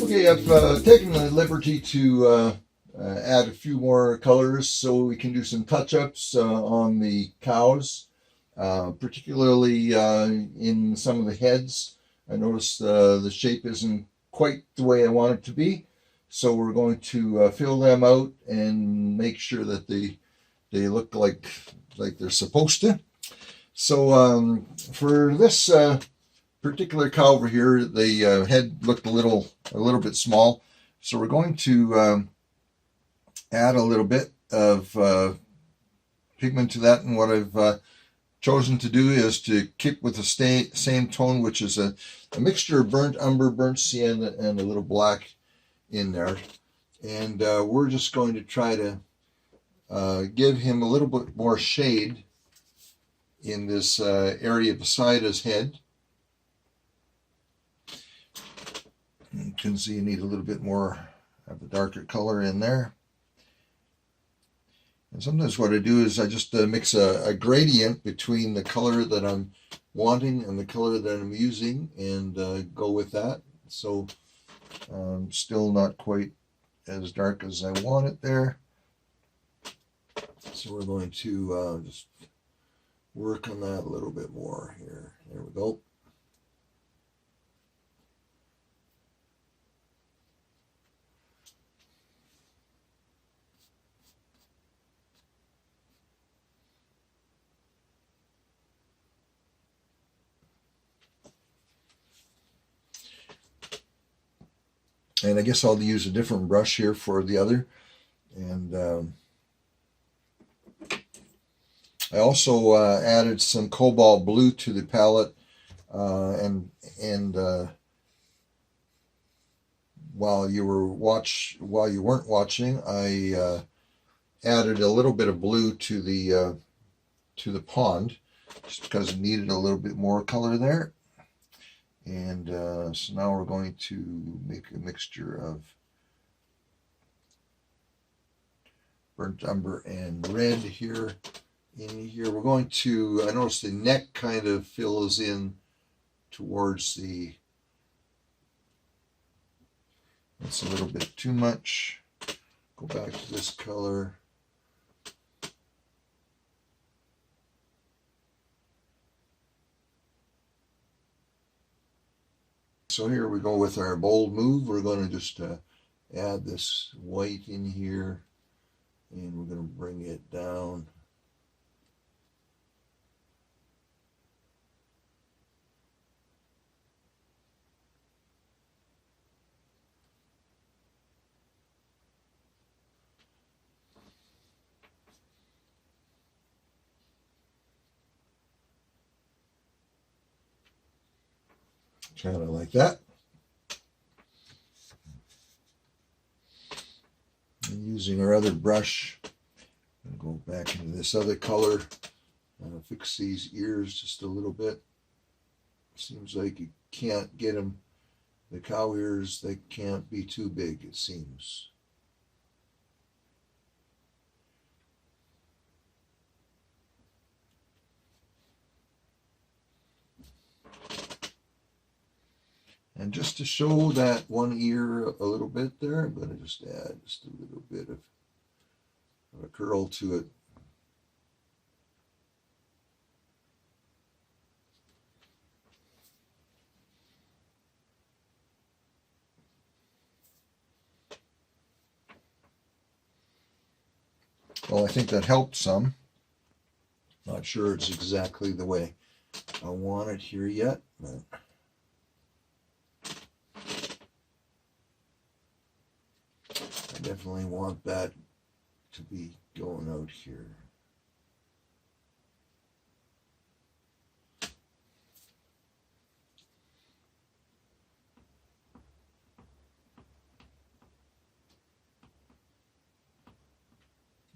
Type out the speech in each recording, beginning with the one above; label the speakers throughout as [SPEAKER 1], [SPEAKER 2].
[SPEAKER 1] Okay, I've taken the liberty to add a few more colors so we can do some touch-ups on the cows, particularly in some of the heads. I noticed the shape isn't quite the way I want it to be, so we're going to fill them out and make sure that they look like they're supposed to. So for this particular cow over here, the head looked a little bit small, so we're going to add a little bit of pigment to that. And what I've chosen to do is to keep with the same tone, which is a mixture of burnt umber, burnt sienna, and a little black in there. And we're just going to try to give him a little bit more shade in this area beside his head. You can see you need a little bit more of the darker color in there. And sometimes what I do is I just mix a gradient between the color that I'm wanting and the color that I'm using, and go with that. So still not quite as dark as I want it there. So we're going to just work on that a little bit more here. There we go. And I guess I'll use a different brush here for the other. And I also added some cobalt blue to the palette, and while you weren't watching, I added a little bit of blue to the pond, just because it needed a little bit more color there. And so now we're going to make a mixture of burnt umber and red here. In here, we're going to, I notice the neck kind of fills in towards the, that's a little bit too much. Go back to this color. So here we go with our bold move. We're going to just add this white in here, and we're going to bring it down. Kind of like that. And using our other brush, I'm going to go back into this other color and fix these ears just a little bit. Seems like you can't get them, the cow ears, they can't be too big, it seems. And just to show that one ear a little bit there, I'm going to just add just a little bit of a curl to it. Well, I think that helped some. Not sure it's exactly the way I want it here yet, but I definitely want that to be going out here.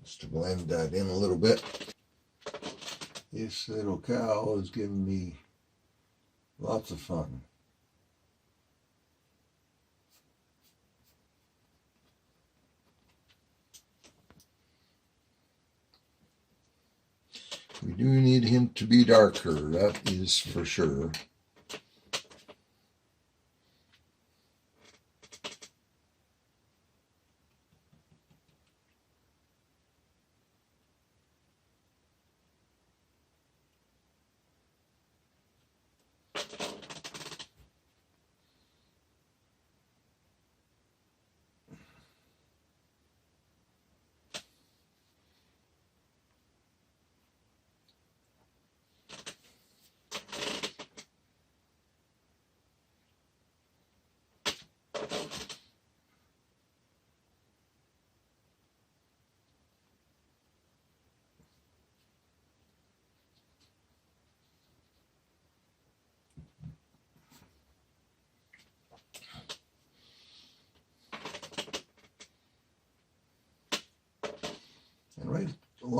[SPEAKER 1] Just to blend that in a little bit. This little cow is giving me lots of fun. We do need him to be darker, that is for sure.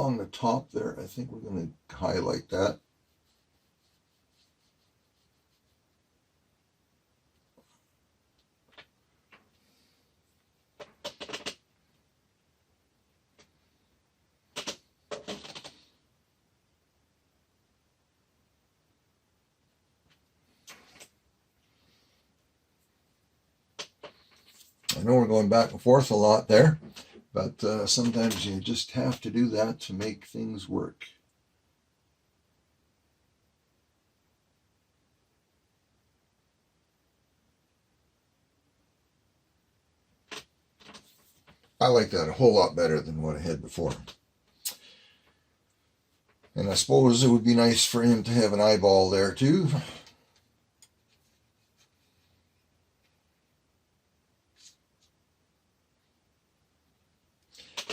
[SPEAKER 1] along the top there, I think we're going to highlight that. I know we're going back and forth a lot there, but sometimes you just have to do that to make things work. I like that a whole lot better than what I had before. And I suppose it would be nice for him to have an eyeball there too.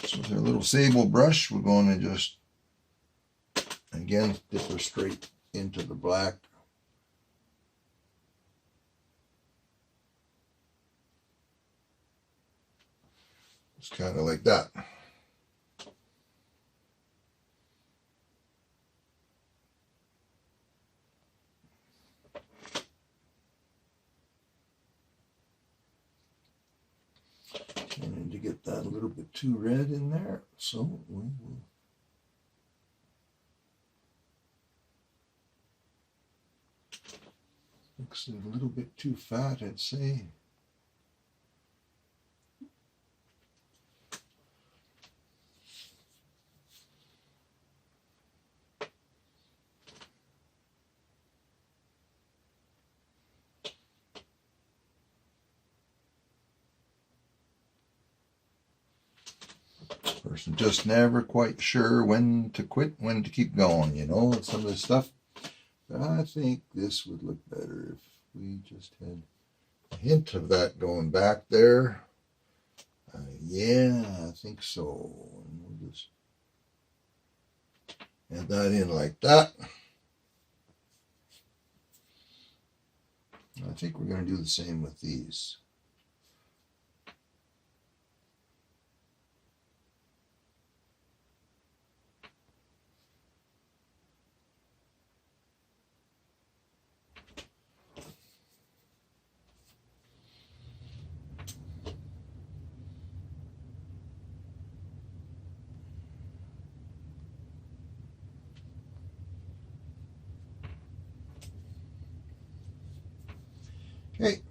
[SPEAKER 1] So with our little sable brush, we're going to just, again, dip her straight into the black. It's kind of like that. Trying to get that a little bit too red in there, so we will mix it a little bit too fat, I'd say. Person just never quite sure when to quit, when to keep going, you know, some of this stuff. But I think this would look better if we just had a hint of that going back there. Yeah, I think so. And we'll just add that in like that. I think we're going to do the same with these. Okay,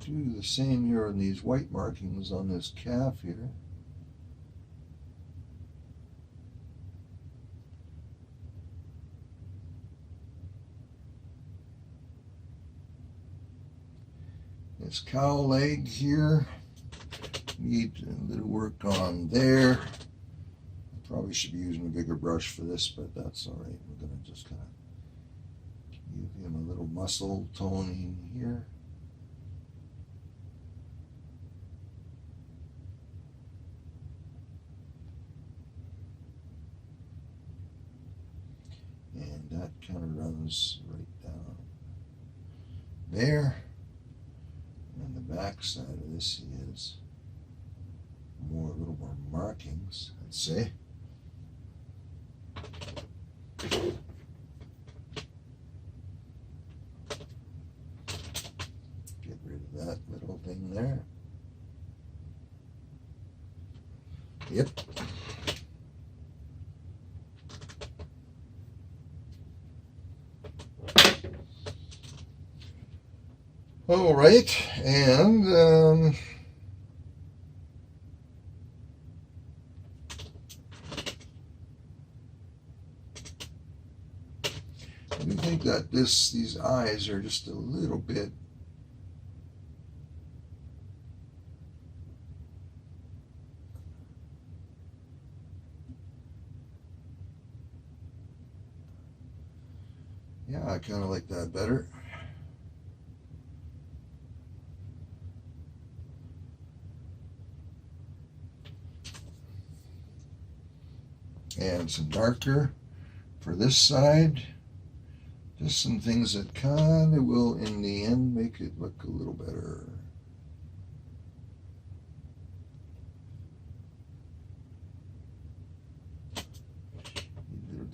[SPEAKER 1] do the same here on these white markings on this calf here. This cow leg here, need a little work on there. I probably should be using a bigger brush for this, but that's all right. We're going to just kind of give him a little muscle toning here. And that kind of runs right down there. And the back side of this is a little more markings, I'd say. Get rid of that little thing there. Yep. All right, and I do think that these eyes are just a little bit I kind of like that better. And some darker for this side. Just some things that kind of will, in the end, make it look a little better.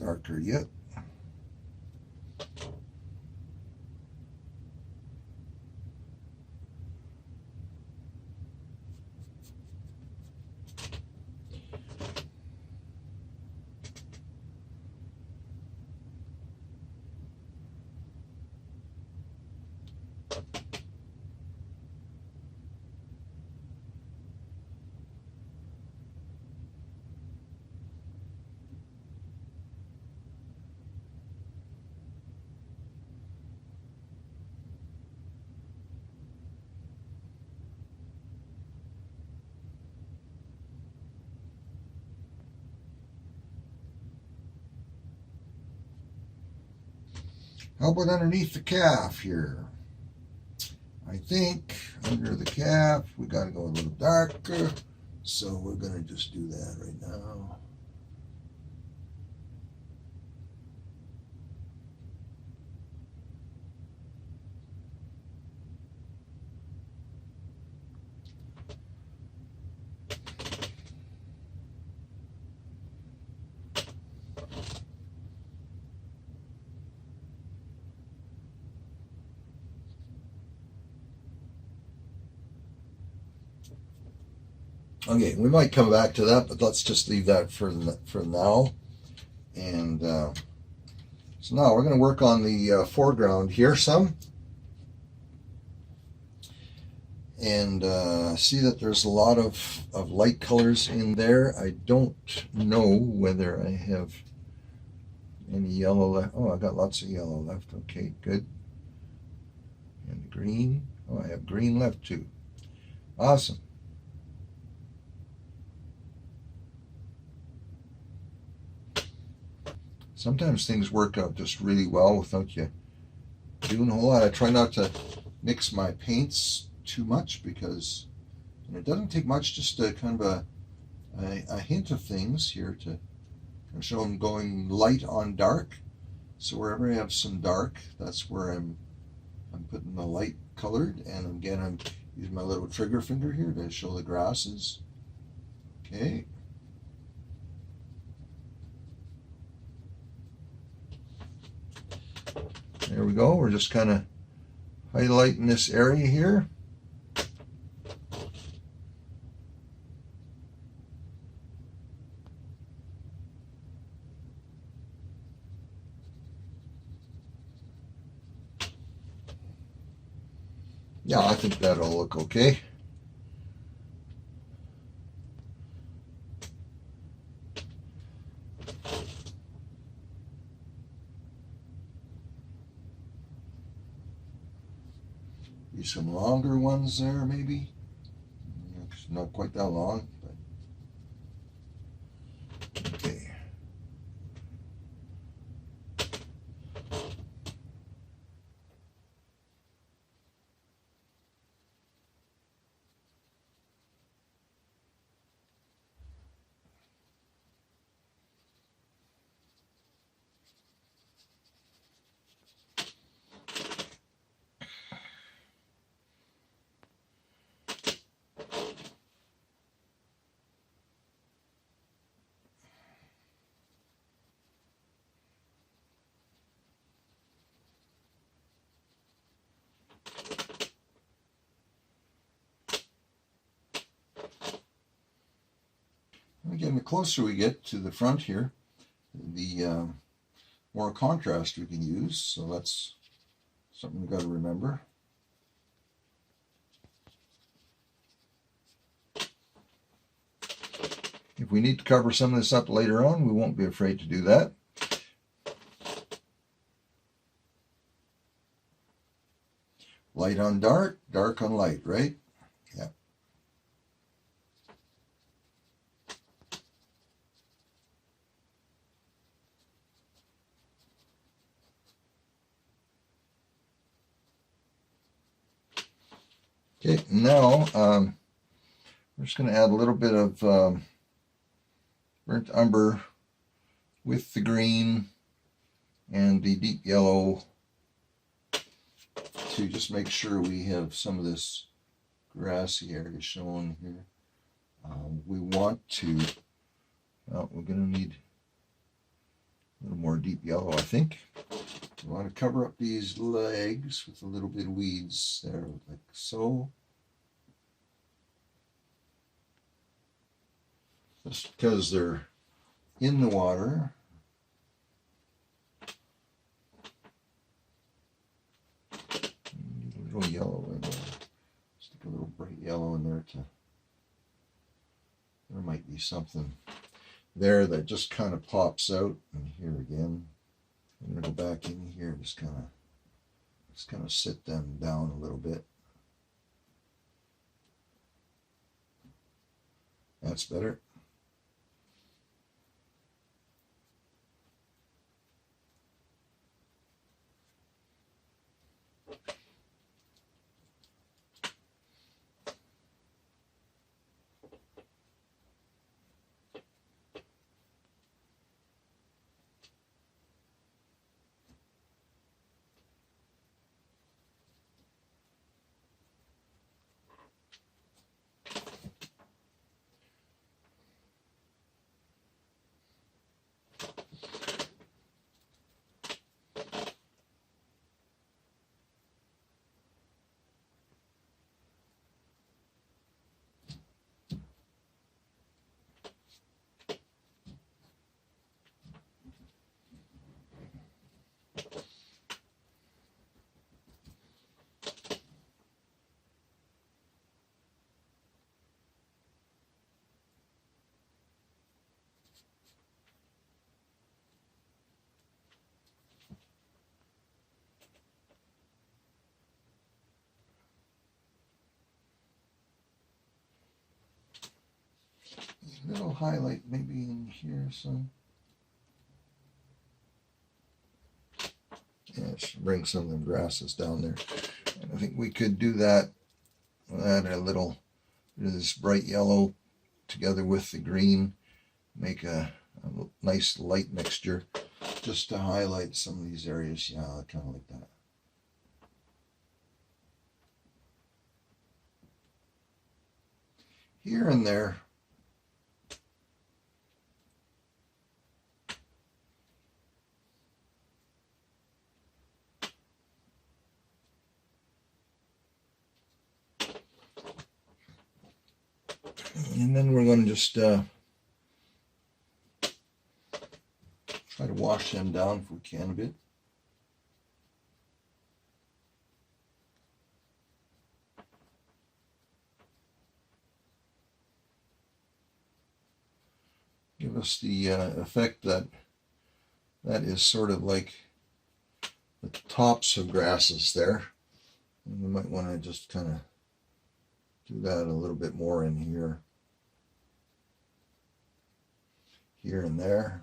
[SPEAKER 1] darker yet. How about underneath the calf here? I think under the calf we got to go a little darker, so we're going to just do that right now. Okay, we might come back to that, but let's just leave that for now. And so now we're going to work on the foreground here some. And see that there's a lot of light colors in there. I don't know whether I have any yellow left. Oh, I got lots of yellow left. Okay, good. And green. Oh, I have green left too. Awesome. Sometimes things work out just really well without you doing a whole lot. I try not to mix my paints too much because it doesn't take much, just a kind of a hint of things here to kind of show them going light on dark. So wherever I have some dark, that's where I'm putting the light colored. And again, I'm using my little trigger finger here to show the grasses. Okay. There we go. We're just kind of highlighting this area here. Yeah, I think that'll look okay. Some longer ones there, maybe. Not quite that long, but okay. Again, the closer we get to the front here, the more contrast we can use. So that's something we've got to remember. If we need to cover some of this up later on, we won't be afraid to do that. Light on dark, dark on light, right? Yeah. Okay, now we're just going to add a little bit of burnt umber with the green and the deep yellow to just make sure we have some of this grassy area shown here. We want to, well, we're going to need A little more deep yellow, I think. You want to cover up these legs with a little bit of weeds there, like so. Just because they're in the water. A little yellow in there. Stick a little bright yellow in there to. There might be something there that just kind of pops out. And here again, I'm gonna go back in here, just kind of sit them down a little bit. That's better. A little highlight maybe in here, some. Yeah, should bring some of the grasses down there. And I think we could do that. Add a little bit of this bright yellow together with the green. Make a nice light mixture just to highlight some of these areas. Yeah, kind of like that. Here and there. And then we're going to just try to wash them down if we can a bit. Give us the effect that is sort of like the tops of grasses there. And we might want to just kind of do that a little bit more in here. Here and there.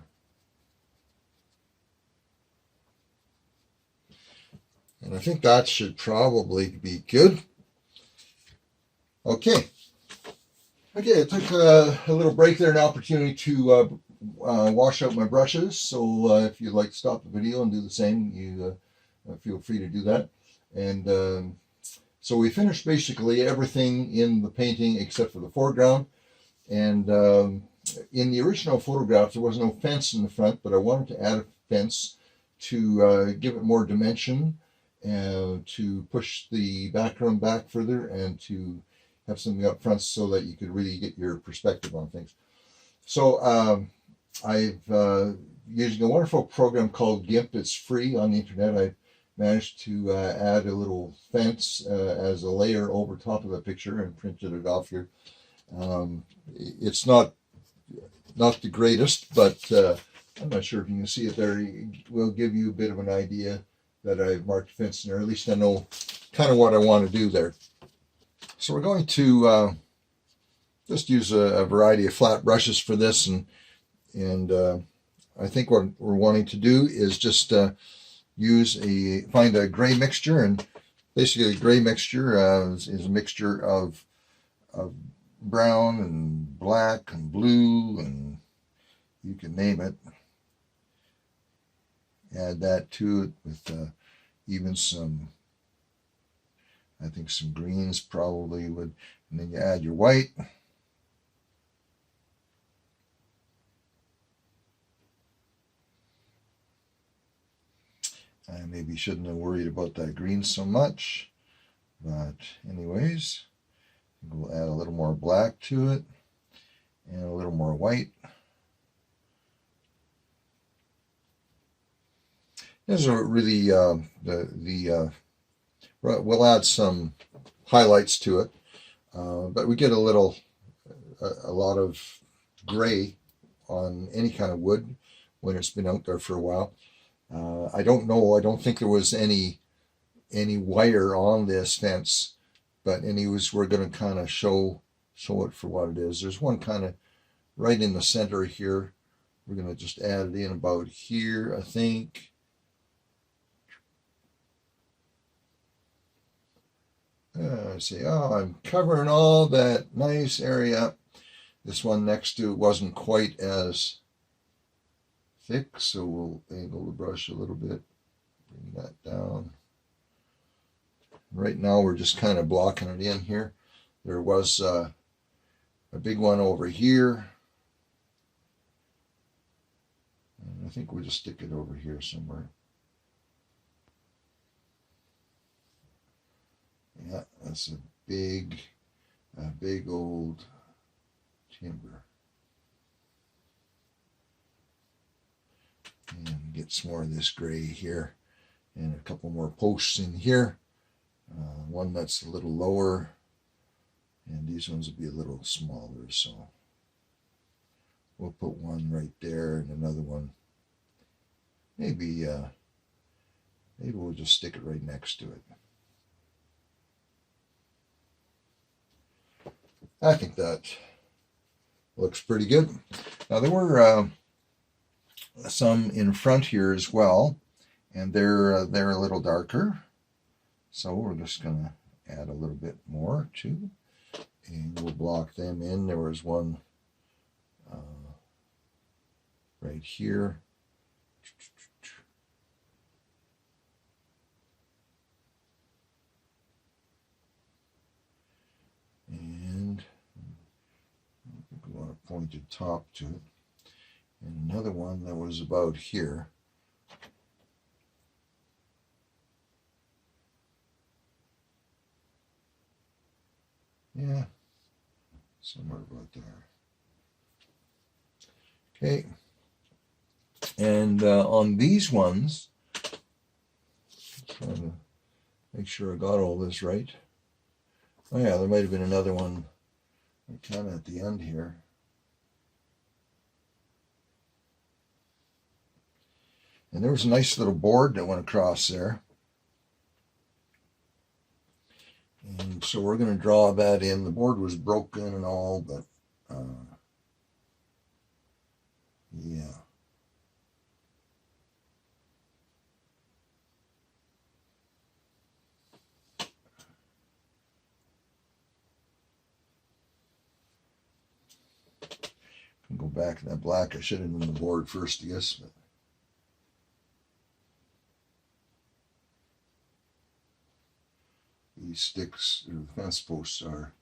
[SPEAKER 1] And I think that should probably be good. Okay. Okay, I took a little break there, an opportunity to wash out my brushes. So if you'd like to stop the video and do the same, you feel free to do that. And so we finished basically everything in the painting except for the foreground. And in the original photographs, there was no fence in the front, but I wanted to add a fence to give it more dimension, to push the background back further, and to have something up front so that you could really get your perspective on things. So I've using a wonderful program called GIMP. It's free on the internet. I managed to add a little fence as a layer over top of the picture and printed it off here. It's not the greatest, but I'm not sure if you can see it there. It will give you a bit of an idea that I've marked fence in there. At least I know kind of what I want to do there. So we're going to just use a variety of flat brushes for this, and I think what we're wanting to do is just find a gray mixture, and basically a gray mixture is a mixture of brown and black and blue, and you can name it. Add that to it with even some, I think some greens probably would, and then you add your white. maybe shouldn't have worried about that green so much. But anyways, we'll add a little more black to it and a little more white. These are really we'll add some highlights to it, but we get a lot of gray on any kind of wood when it's been out there for a while. I don't know. I don't think there was any wire on this fence, but anyways, we're going to kind of show it for what it is. There's one kind of right in the center here. We're going to just add it in about here, I think. See, oh, I'm covering all that nice area. This one next to it wasn't quite as thick, so we'll angle the brush a little bit, bring that down. Right now we're just kind of blocking it in here. There was a big one over here. And I think we'll just stick it over here somewhere. Yeah, that's a big old timber. And get some more of this gray here, and a couple more posts in here. One that's a little lower, and these ones will be a little smaller, so we'll put one right there and another one. Maybe we'll just stick it right next to it. I think that looks pretty good. Now there were some in front here as well, and they're a little darker. So we're just going to add a little bit more too, and we'll block them in. There was one right here. And we want a pointed top to it. And another one that was about here. Yeah, somewhere about there. Okay. And on these ones, trying to make sure I got all this right. Oh yeah, there might have been another one kind of at the end here. And there was a nice little board that went across there. And so we're going to draw that in. The board was broken and all, but yeah. Go back to that black. I should have done the board first, I guess. But these sticks, or the fence posts, are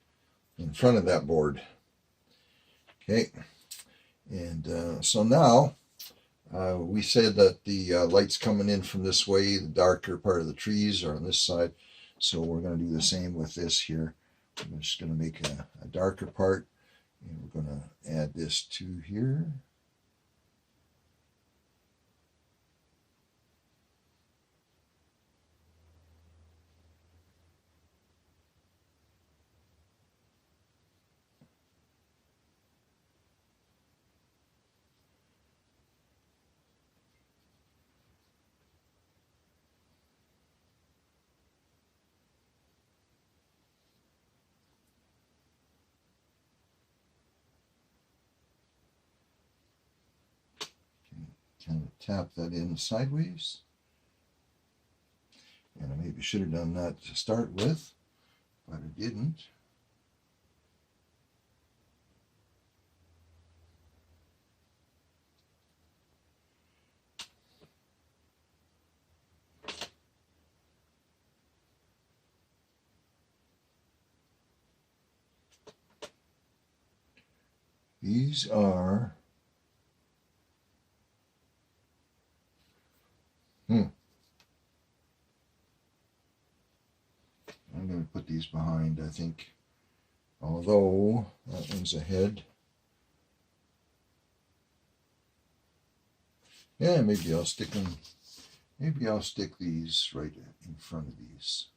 [SPEAKER 1] in front of that board. Okay, and so now we said that the light's coming in from this way. The darker part of the trees are on this side, so we're going to do the same with this here. I'm just going to make a darker part. And we're going to add this to here. Kind of tap that in sideways. And I maybe should have done that to start with, but I didn't. These are these behind, I think. Although that one's ahead. Yeah, maybe I'll stick them. Maybe I'll stick these right in front of these.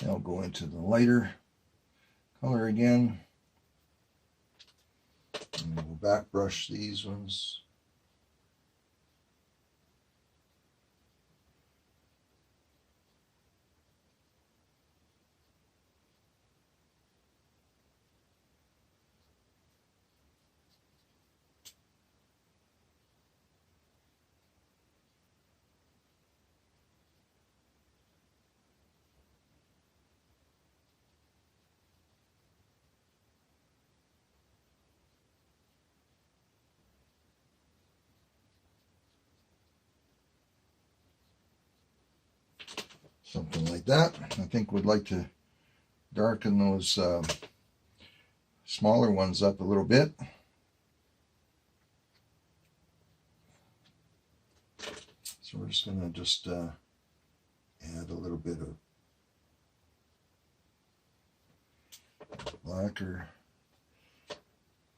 [SPEAKER 1] I'll go into the lighter color again. And we'll back brush these ones. Something like that. I think we'd like to darken those smaller ones up a little bit. So we're just going to add a little bit of blacker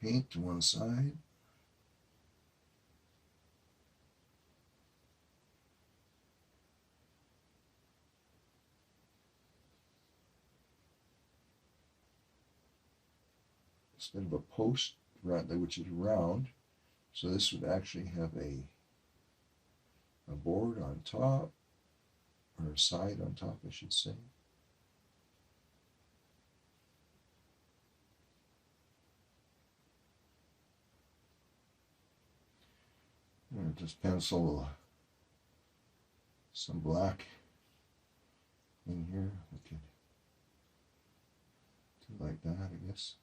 [SPEAKER 1] paint to one side. Instead of a post, which is round, so this would actually have a board on top, or a side on top, I should say. I'm going to just pencil some black in here. We could do like that, I guess.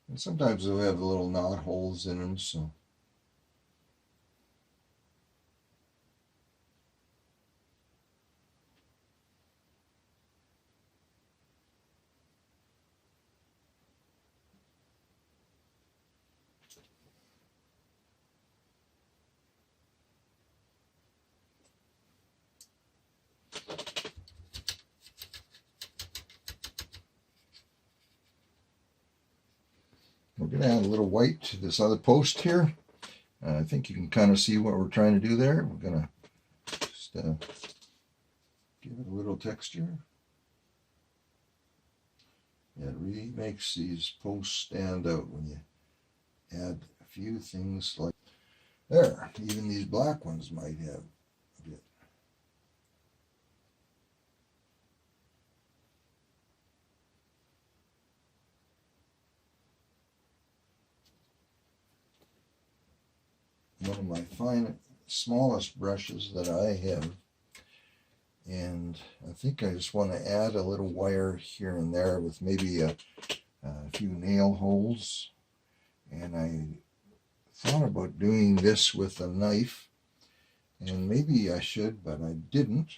[SPEAKER 1] And sometimes they'll have little knot holes in them, so we're going to add a little white to this other post here. I think you can kind of see what we're trying to do there. We're going to just give it a little texture. Yeah, it really makes these posts stand out when you add a few things like there. Even these black ones might have a bit. One of my smallest brushes that I have, and I think I just want to add a little wire here and there with maybe a few nail holes. And I thought about doing this with a knife, and maybe I should, but I didn't.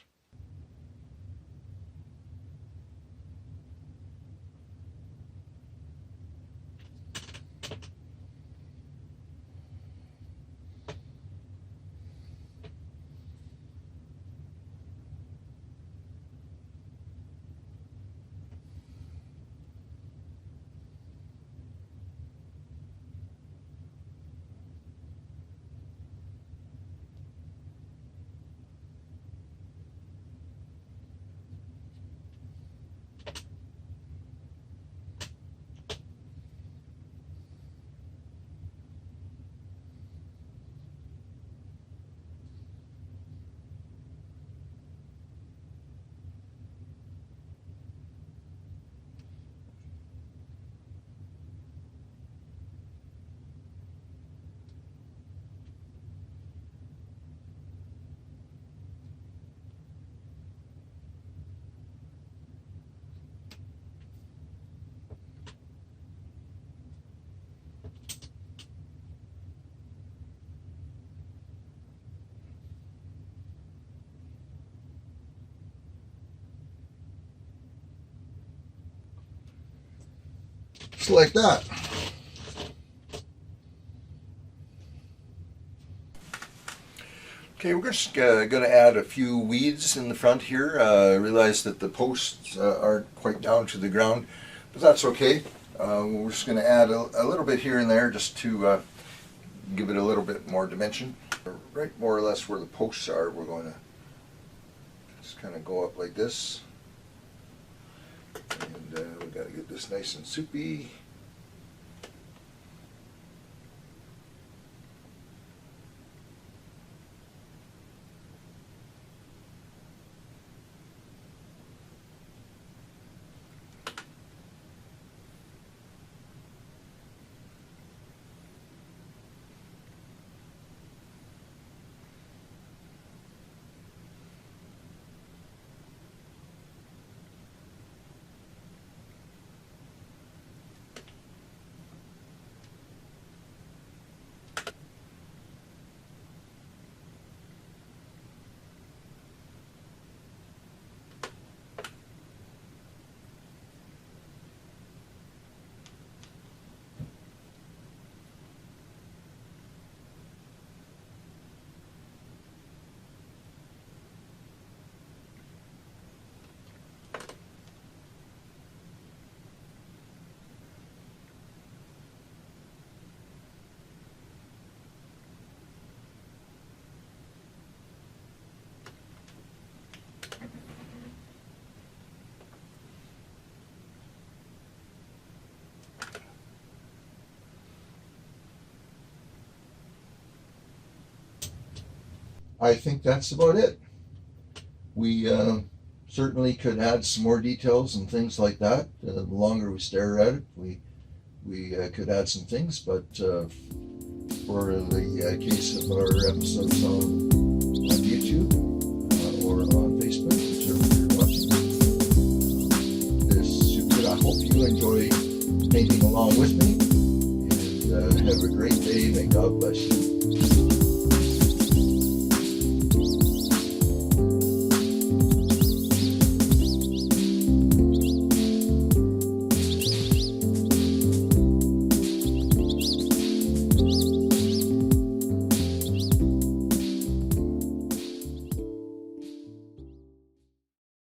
[SPEAKER 1] looks like that. Okay, we're just going to add a few weeds in the front here. I realize that the posts aren't quite down to the ground, but that's okay. We're just going to add a little bit here and there just to give it a little bit more dimension. Right more or less where the posts are, we're going to just kind of go up like this. And we've got to get this nice and soupy. I think that's about it. We certainly could add some more details and things like that. The longer we stare at it, we could add some things, but for the case of our episodes on YouTube or on Facebook, whichever you're watching this, I hope you enjoy painting along with me, and have a great day. May God bless you.